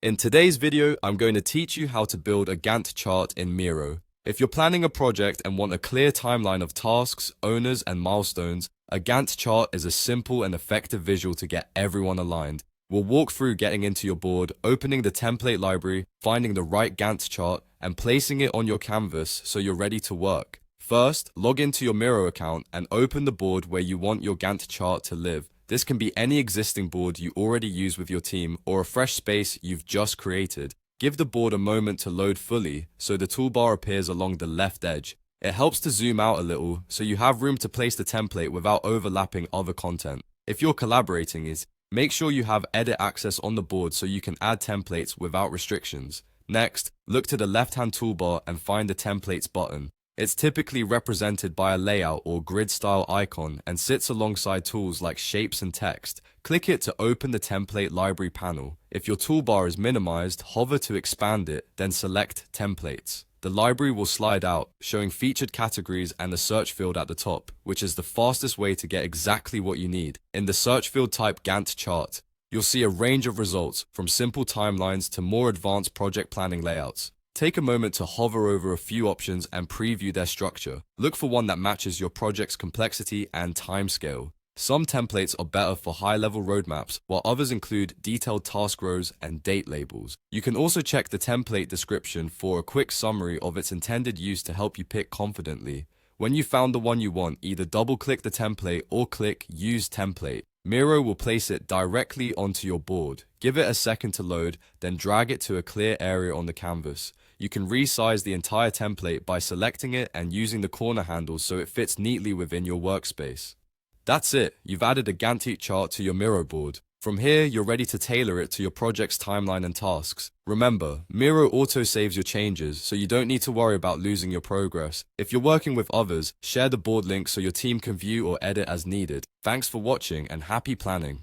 In today's video, I'm going to teach you how to build a Gantt chart in Miro. If you're planning a project and want a clear timeline of tasks, owners, and milestones, a Gantt chart is a simple and effective visual to get everyone aligned. We'll walk through getting into your board, opening the template library, finding the right Gantt chart, and placing it on your canvas so you're ready to work. First, log into your Miro account and open the board where you want your Gantt chart to live. This can be any existing board you already use with your team or a fresh space you've just created. Give the board a moment to load fully so the toolbar appears along the left edge. It helps to zoom out a little so you have room to place the template without overlapping other content. If you're collaborating, make sure you have edit access on the board so you can add templates without restrictions. Next, look to the left-hand toolbar and find the Templates button. It's typically represented by a layout or grid-style icon and sits alongside tools like shapes and text. Click it to open the template library panel. If your toolbar is minimized, hover to expand it, then select Templates. The library will slide out, showing featured categories and the search field at the top, which is the fastest way to get exactly what you need. In the search field, type Gantt chart. You'll see a range of results, from simple timelines to more advanced project planning layouts. Take a moment to hover over a few options and preview their structure. Look for one that matches your project's complexity and timescale. Some templates are better for high-level roadmaps, while others include detailed task rows and date labels. You can also check the template description for a quick summary of its intended use to help you pick confidently. When you found the one you want, either double-click the template or click Use Template. Miro will place it directly onto your board. Give it a second to load, then drag it to a clear area on the canvas. You can resize the entire template by selecting it and using the corner handles so it fits neatly within your workspace. That's it, you've added a Gantt chart to your Miro board. From here, you're ready to tailor it to your project's timeline and tasks. Remember, Miro auto-saves your changes, so you don't need to worry about losing your progress. If you're working with others, share the board link so your team can view or edit as needed. Thanks for watching and happy planning.